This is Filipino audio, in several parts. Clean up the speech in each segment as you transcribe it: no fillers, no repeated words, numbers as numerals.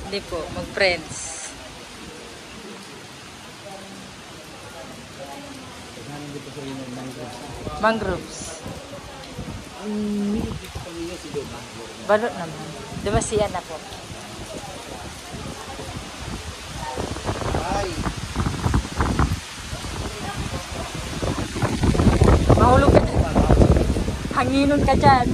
Hindi po, mag-friends. Mangroves. Balot naman. Demasiyan na po. Mahulog ka dyan. Hanginon ka dyan.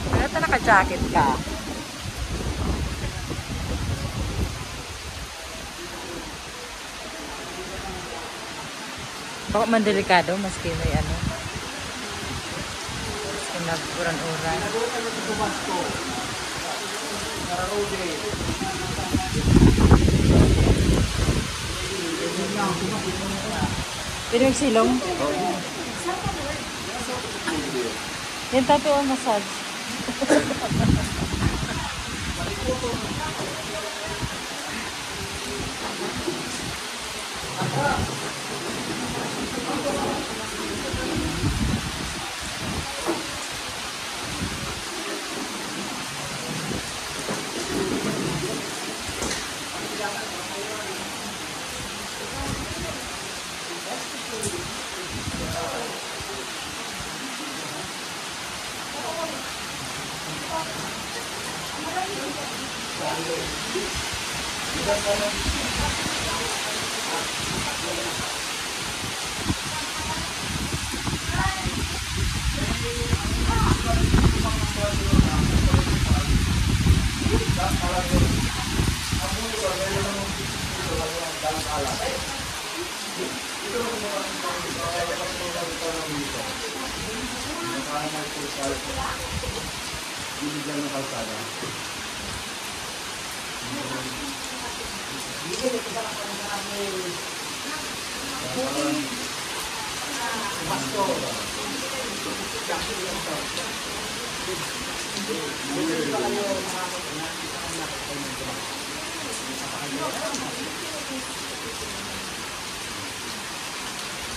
Kaya naka-jacket ka. Baka man delikado, maski may ano. Maski nag-uran-uran. Pwede yung silong? Yan tayo ang massage.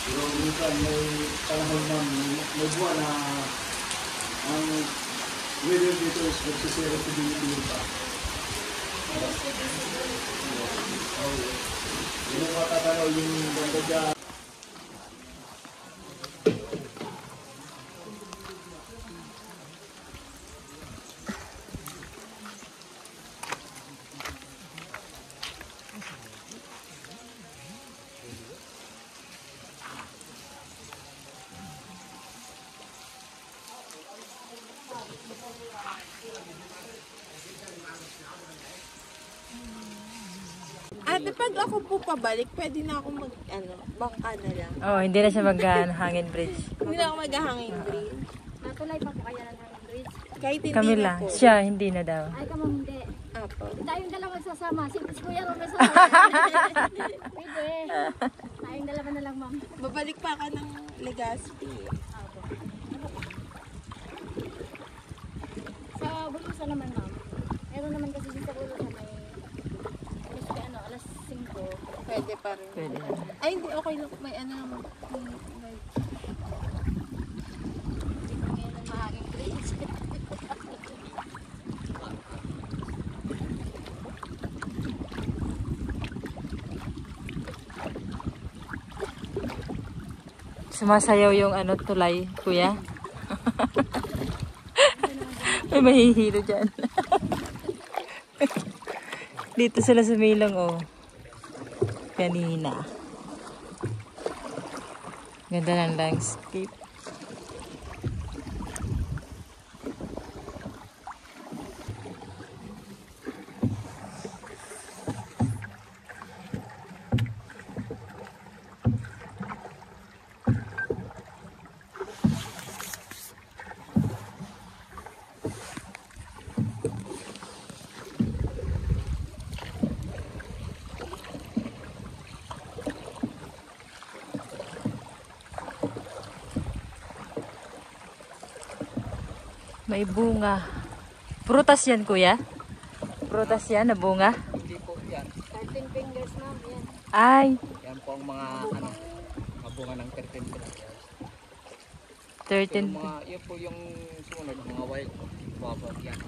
Pero minsan may panahon na may buwan na ang weather dito is nagsisero sa dinitilir pa. Yung matatanaw yung ganda dyan. Ate, pag ako po pabalik, pwede na ako bangka na lang. Oh, hindi na siya mag-hangin bridge. Hindi na ako maghahangin green. Natulay pa po kaya ng hanging bridge. Kahit hindi Kami na lang. po. Siya, hindi na daw. Ay, kamo hindi. Apo. Tayong dalawa magsasama. Sintis kuya ro may sama. Pwede. Tayong dalawa na lang, ma'am. Babalik pa ka ng Legazpi. Sa Bulusan naman, ma'am. Meron naman kasi din sa Bulusan may alas 5. Pwede pa rin. Pwede na. Ay, hindi. Okay lang. May ano naman. May Ngayon ang mahanging bridge. Sumasayaw yung ano, tulay, kuya. May mahihilo dyan. Dito sila sa Milong, oh. Kanina. Ganda ng landscape. May bunga. Prutas yan, kuya? Prutas yan na bunga? Hindi po yan. 13 fingers ma'am, yan. Ay, Yan po ang mga bunga ng 13 fingers. 13. Yun po yung sumunod, mga wild guava yan.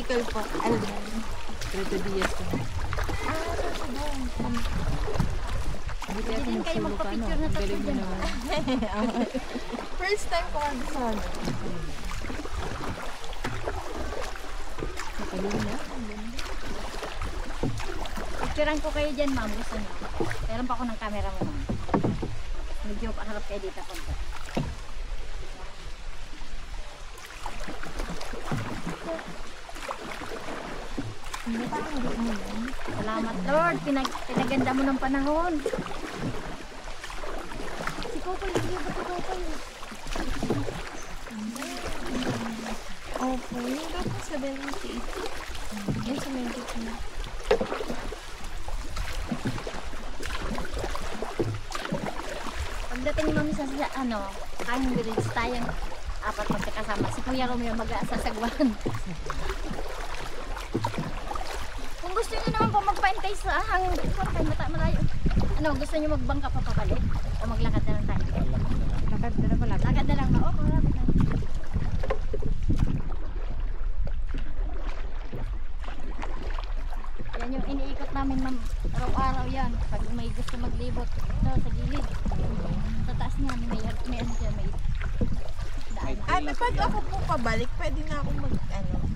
Bicol po. Alban. Trento Diaz ko. Buti ako Hindi kayo nagsulo ka, no? magpa-picture na Ang tatlo galing mo dyan. naman. First time ko mag-son. Nakaluhin na. Picturean ko kayo dyan, ma'am. Gusto niyo. Meron pa ako ng camera mo, ma'am. Medyo paharap kayo dito konti. Salamat, Lord. Pinaganda mo ng panahon. Si Kokoy, hindi ba si Kokoy? Opo, yung daw po 78. Yung 72. Pagdating mami sa Hanging Village, tayong apat magkakasama. Si Kuya Romeo mag-asasagwan. Kung gusto niyo naman po magpaintay sa Hanging Village, kayo malayo. Ano, gusto niyo magbangka pa pabalik? O maglakad na lang tayo? Lakad na lang pala. Lakad na lang ba? Oo, malapit na. Yan Yan yung iniikot namin ma'am. Araw-araw yan. Pag may gusto maglibot ito sa gilid. Sa taas niya may ano dyan, may daan. Ate, pag ako po pabalik, pwede na ako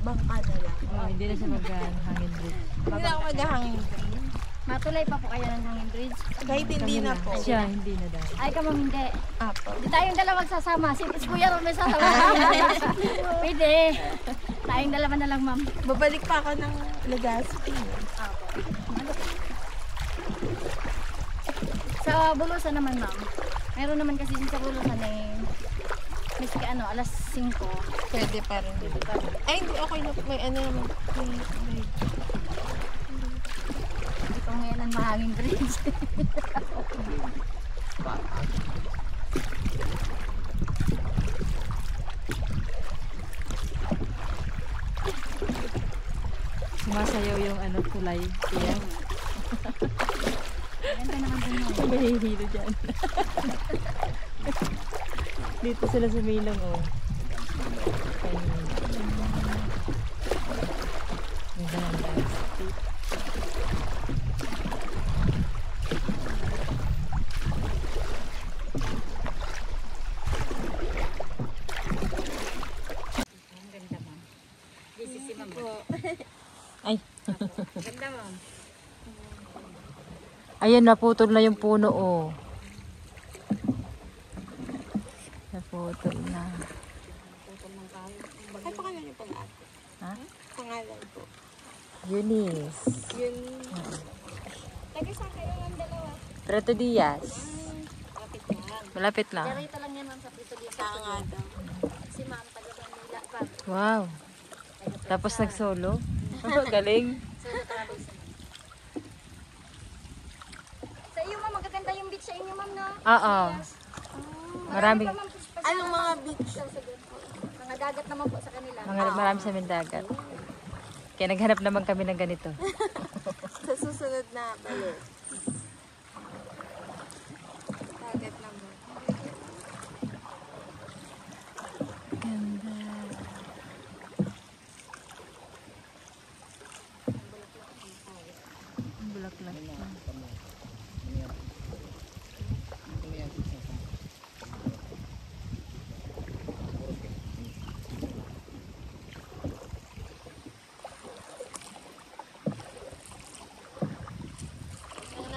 bangka na lang. Oh, hindi na siya mag-hangin bridge. Hindi na ako maghahangin green. Matulay pa po kayo ng hangin bridge. Kahit hindi na po. Siya, hindi na daw. Ay ka ma'am, hindi. Apo. Hindi tayong dalawa magsasama. Si Kuya Ron may sasama. Pwede. Tayong dalawa na lang ma'am. Babalik pa ako ng Legazpi. Sa Bulusan naman ma'am. Meron naman kasi din sa Bulusan miski alas 5. Pwede pa rin. Ay, hindi. Okay na. May ano naman. May Ito ngayon ang mahanging bridge. Sumasayaw yung tulay. Kaya, Ganda naman din ma'am. mahihilo dyan. Dito sila sa Milang, oh. Ayun. Ganda ng landscape. Ay. Ganda ma'am. Ayan, naputol na yung puno, oh. Naputol na. Ay, pangalan niyo po ate. Ha? Pangalan po. Eunice. Yun. Taga saan kayo ng dalawa? Preto Diaz. Kapit lang. Malapit lang. Darito lang yan ma'am sa Prito Diaz. Tanga daw. Si ma'am taga Manila pa. Wow. Tapos nag-solo. Galing. Solo travel sa Sa iyo ma'am, magaganda yung beach sa inyo ma'am no? Oo. Maraming, Anong mga beach? Mga dagat naman po sa kanila. marami sa aming dagat. Kaya naghanap naman kami ng ganito. Sa susunod na balik. Target naman. Ganda. Bulaklak.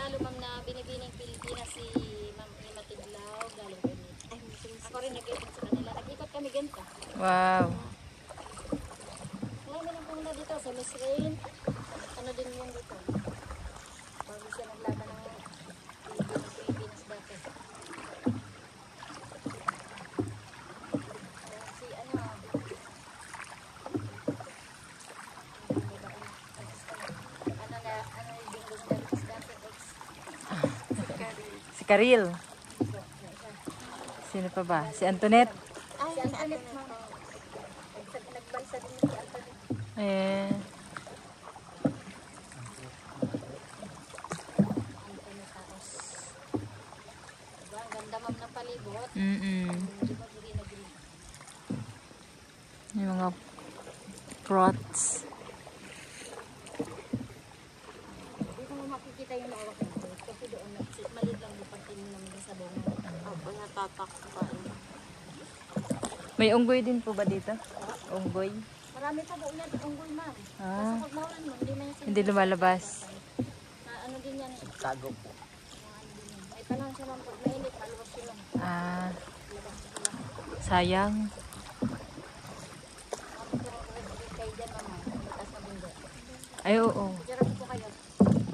Nanalo ma'am na binibining Pilipinas si Ma'am Ima Tiglaw galing kami. Ako rin nag-ikot sa kanila. Nag-ikot kami ganito. Wow. Ngayon lang pong na dito sa Miss Rain. Ano din yung dito. Bago siya naglaban ng Pilipinas dati. Si ano yung Dingos dati ex. Si Karil. Sino pa ba? Si Antoinette. Si Antoinette ma'am. Nagbalsa din si Antoinette. Eh. Diba? Ang ganda ma'am ng palibot. Diba green na green. Yung mga prots. Dito mo makikita yung lawak ng boat. Kasi doon maliit lang yung pagtingin namin sa bunga. Opo, natatakpan. May unggoy din po ba dito? Unggoy? Marami pa doon yan, unggoy ma'am. Ah, Kasi pag maulan mo, hindi na yan hindi lumalabas. Na ano din yan. Tago po. May panahon siya ma'am, pag mainit, maluwas sila. Ah, sayang. Kapag yung resident kayo dyan ma'am, mataas na bundok. Ay, oo. Diyan